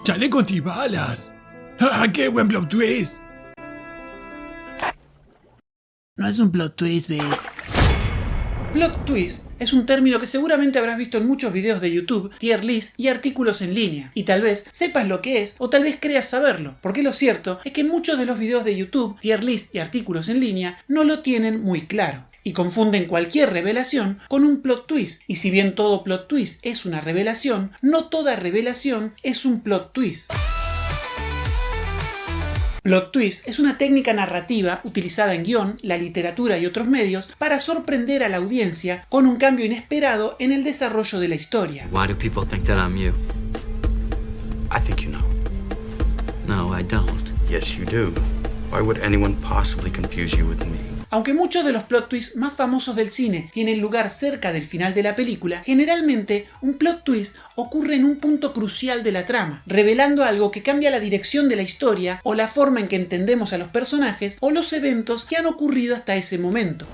¡Chaleco antibalas! ¡Ah, qué buen plot twist! No es un plot twist, babe. Plot twist es un término que seguramente habrás visto en muchos videos de YouTube, tier list y artículos en línea, y tal vez sepas lo que es o tal vez creas saberlo, porque lo cierto es que muchos de los videos de YouTube, tier list y artículos en línea no lo tienen muy claro, y confunden cualquier revelación con un plot twist, y si bien todo plot twist es una revelación, no toda revelación es un plot twist. Plot twist es una técnica narrativa utilizada en guión, la literatura y otros medios para sorprender a la audiencia con un cambio inesperado en el desarrollo de la historia. Why do people think that I'm you? I think you know. No, I don't. Yes, you do. Why would anyone possibly confuse you with me? Aunque muchos de los plot twists más famosos del cine tienen lugar cerca del final de la película, generalmente un plot twist ocurre en un punto crucial de la trama, revelando algo que cambia la dirección de la historia o la forma en que entendemos a los personajes o los eventos que han ocurrido hasta ese momento.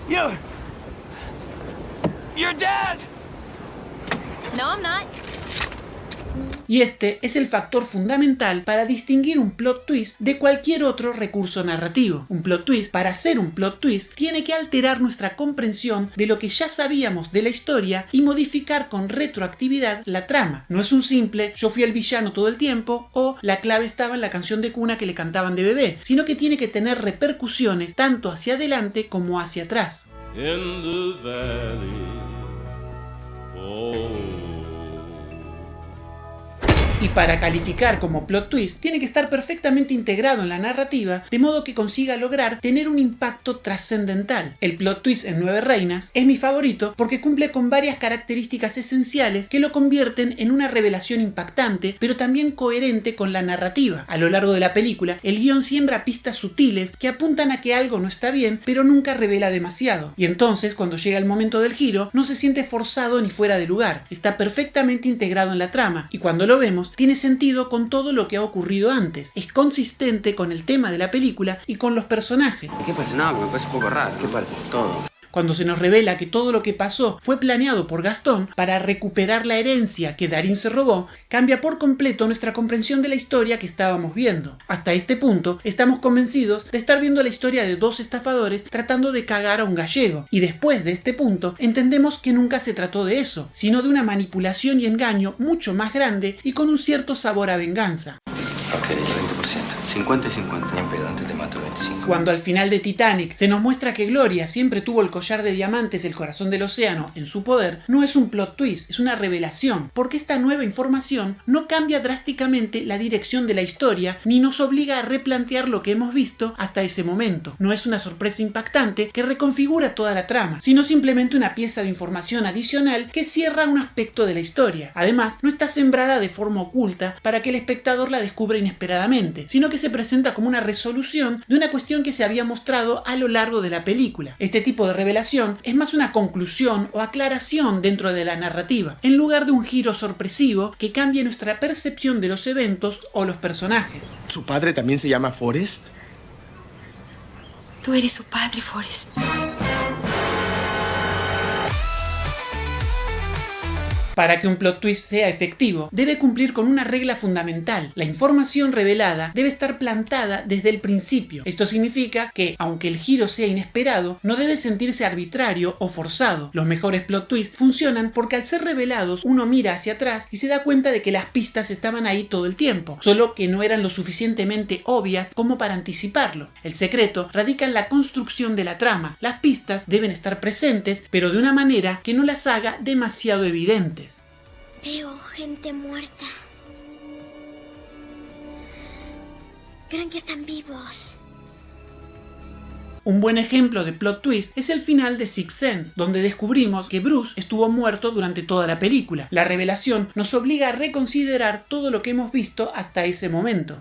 You're dead! No, I'm not. Y este es el factor fundamental para distinguir un plot twist de cualquier otro recurso narrativo. Un plot twist, para ser un plot twist, tiene que alterar nuestra comprensión de lo que ya sabíamos de la historia y modificar con retroactividad la trama. No es un simple "yo fui el villano todo el tiempo" o "la clave estaba en la canción de cuna que le cantaban de bebé", sino que tiene que tener repercusiones tanto hacia adelante como hacia atrás. In the valley. Oh. Y para calificar como plot twist, tiene que estar perfectamente integrado en la narrativa, de modo que consiga lograr tener un impacto trascendental. El plot twist en Nueve Reinas es mi favorito porque cumple con varias características esenciales que lo convierten en una revelación impactante, pero también coherente con la narrativa. A lo largo de la película, el guión siembra pistas sutiles que apuntan a que algo no está bien, pero nunca revela demasiado. Y entonces, cuando llega el momento del giro, no se siente forzado ni fuera de lugar. Está perfectamente integrado en la trama, y cuando lo vemos, tiene sentido con todo lo que ha ocurrido antes. Es consistente con el tema de la película y con los personajes. ¿Qué pasa? No, me parece un poco raro. ¿Qué parte? Todo. Cuando se nos revela que todo lo que pasó fue planeado por Gastón para recuperar la herencia que Darín se robó, cambia por completo nuestra comprensión de la historia que estábamos viendo. Hasta este punto, estamos convencidos de estar viendo la historia de dos estafadores tratando de cagar a un gallego, y después de este punto, entendemos que nunca se trató de eso, sino de una manipulación y engaño mucho más grande y con un cierto sabor a venganza. Ok, 20%. 50 y 50. Ni en pedo, antes te mato el 25. Cuando al final de Titanic se nos muestra que Gloria siempre tuvo el collar de diamantes, el corazón del océano, en su poder, no es un plot twist, es una revelación, porque esta nueva información no cambia drásticamente la dirección de la historia ni nos obliga a replantear lo que hemos visto hasta ese momento. No es una sorpresa impactante que reconfigura toda la trama, sino simplemente una pieza de información adicional que cierra un aspecto de la historia. Además, no está sembrada de forma oculta para que el espectador la descubra inesperadamente, sino que se presenta como una resolución de una cuestión que se había mostrado a lo largo de la película. Este tipo de revelación es más una conclusión o aclaración dentro de la narrativa, en lugar de un giro sorpresivo que cambie nuestra percepción de los eventos o los personajes. ¿Su padre también se llama Forrest? Tú eres su padre, Forrest. Para que un plot twist sea efectivo, debe cumplir con una regla fundamental. La información revelada debe estar plantada desde el principio. Esto significa que, aunque el giro sea inesperado, no debe sentirse arbitrario o forzado. Los mejores plot twists funcionan porque al ser revelados uno mira hacia atrás y se da cuenta de que las pistas estaban ahí todo el tiempo, solo que no eran lo suficientemente obvias como para anticiparlo. El secreto radica en la construcción de la trama. Las pistas deben estar presentes, pero de una manera que no las haga demasiado evidentes. Veo gente muerta. Creen que están vivos. Un buen ejemplo de plot twist es el final de Sixth Sense, donde descubrimos que Bruce estuvo muerto durante toda la película. La revelación nos obliga a reconsiderar todo lo que hemos visto hasta ese momento.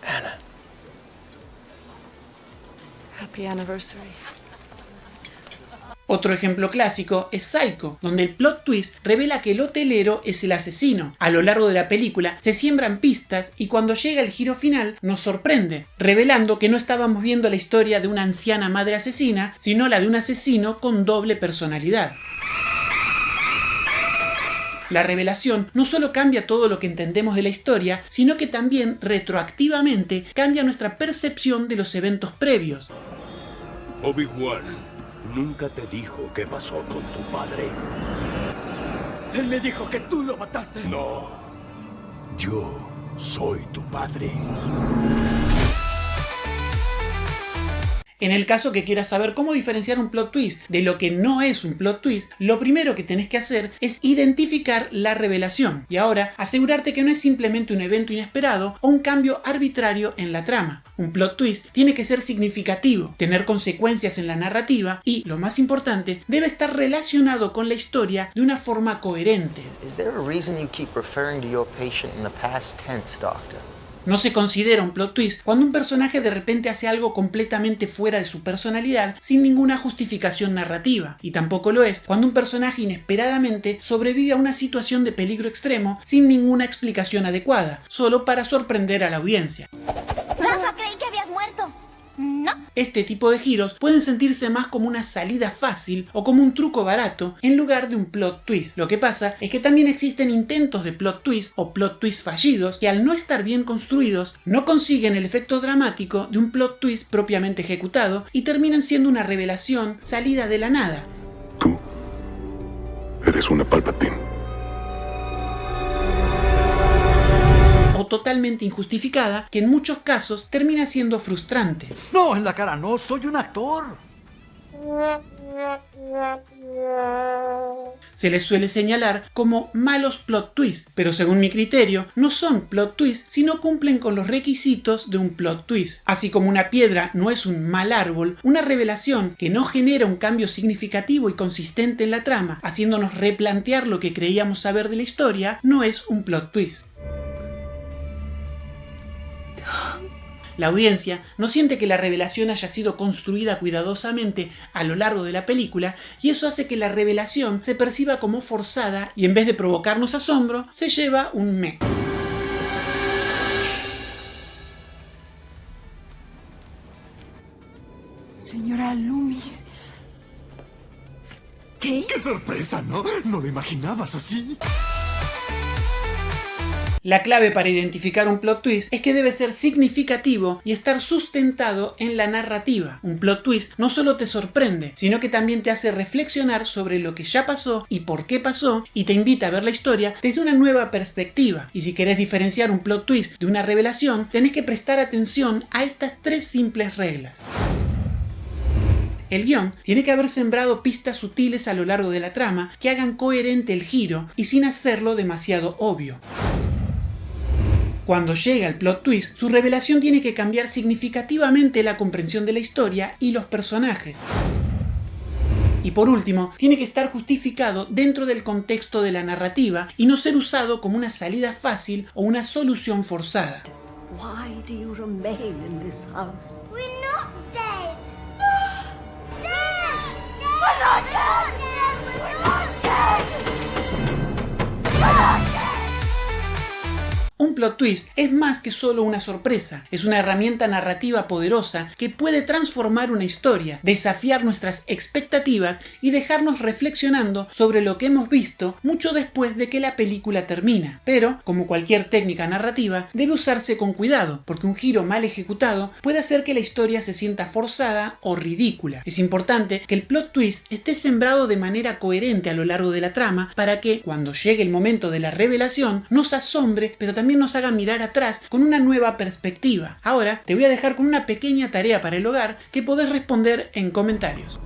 Anna. Happy anniversary. Otro ejemplo clásico es Psycho, donde el plot twist revela que el hotelero es el asesino. A lo largo de la película se siembran pistas y cuando llega el giro final nos sorprende, revelando que no estábamos viendo la historia de una anciana madre asesina, sino la de un asesino con doble personalidad. La revelación no solo cambia todo lo que entendemos de la historia, sino que también retroactivamente cambia nuestra percepción de los eventos previos. Obi-Wan nunca te dijo qué pasó con tu padre. Él me dijo que tú lo mataste. No. Yo soy tu padre. En el caso que quieras saber cómo diferenciar un plot twist de lo que no es un plot twist, lo primero que tenés que hacer es identificar la revelación y ahora asegurarte que no es simplemente un evento inesperado o un cambio arbitrario en la trama. Un plot twist tiene que ser significativo, tener consecuencias en la narrativa y, lo más importante, debe estar relacionado con la historia de una forma coherente. Is there a reason you keep referring to your patient in the past tense, Doctor? No se considera un plot twist cuando un personaje de repente hace algo completamente fuera de su personalidad sin ninguna justificación narrativa, y tampoco lo es cuando un personaje inesperadamente sobrevive a una situación de peligro extremo sin ninguna explicación adecuada, solo para sorprender a la audiencia. Rafa, creí que habías muerto. ¿No? Este tipo de giros pueden sentirse más como una salida fácil o como un truco barato en lugar de un plot twist. Lo que pasa es que también existen intentos de plot twist o plot twist fallidos que al no estar bien construidos no consiguen el efecto dramático de un plot twist propiamente ejecutado y terminan siendo una revelación salida de la nada. Tú eres una Palpatine. O totalmente injustificada, que en muchos casos termina siendo frustrante. No, en la cara no, soy un actor. Se les suele señalar como malos plot twists, pero según mi criterio no son plot twists si no cumplen con los requisitos de un plot twist. Así como una piedra no es un mal árbol, una revelación que no genera un cambio significativo y consistente en la trama, haciéndonos replantear lo que creíamos saber de la historia, no es un plot twist. La audiencia no siente que la revelación haya sido construida cuidadosamente a lo largo de la película y eso hace que la revelación se perciba como forzada y en vez de provocarnos asombro, se lleva un meh. Señora Loomis. ¿Qué? ¡Qué sorpresa! ¿No? ¿No lo imaginabas así? La clave para identificar un plot twist es que debe ser significativo y estar sustentado en la narrativa. Un plot twist no solo te sorprende, sino que también te hace reflexionar sobre lo que ya pasó y por qué pasó y te invita a ver la historia desde una nueva perspectiva. Y si querés diferenciar un plot twist de una revelación, tenés que prestar atención a estas 3 simples reglas. El guión tiene que haber sembrado pistas sutiles a lo largo de la trama que hagan coherente el giro y sin hacerlo demasiado obvio. Cuando llega el plot twist, su revelación tiene que cambiar significativamente la comprensión de la historia y los personajes. Y por último, tiene que estar justificado dentro del contexto de la narrativa y no ser usado como una salida fácil o una solución forzada. Why do you remain in this house? We're not dead. Dad! We're not dead! We're not dead! We're not dead! Un plot twist es más que solo una sorpresa, es una herramienta narrativa poderosa que puede transformar una historia, desafiar nuestras expectativas y dejarnos reflexionando sobre lo que hemos visto mucho después de que la película termina. Pero, como cualquier técnica narrativa, debe usarse con cuidado, porque un giro mal ejecutado puede hacer que la historia se sienta forzada o ridícula. Es importante que el plot twist esté sembrado de manera coherente a lo largo de la trama para que, cuando llegue el momento de la revelación, nos asombre, pero también nos haga mirar atrás con una nueva perspectiva. Ahora te voy a dejar con una pequeña tarea para el hogar que podés responder en comentarios.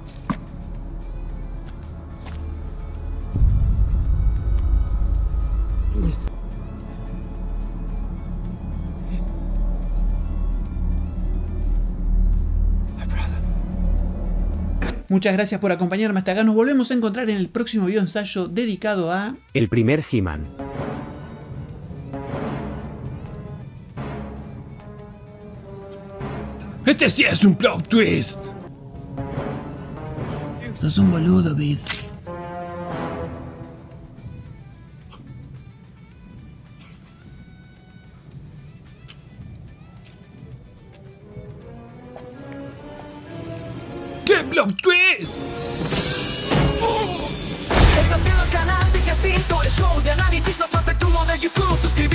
Muchas gracias por acompañarme hasta acá. Nos volvemos a encontrar en el próximo video ensayo dedicado a... El primer He-Man. Este sí es un plot twist. Sos un boludo, Bid. ¡Qué plot twist! Esto ha sido el canal, dije recinto, el show de análisis más perfecto de YouTube. Suscríbete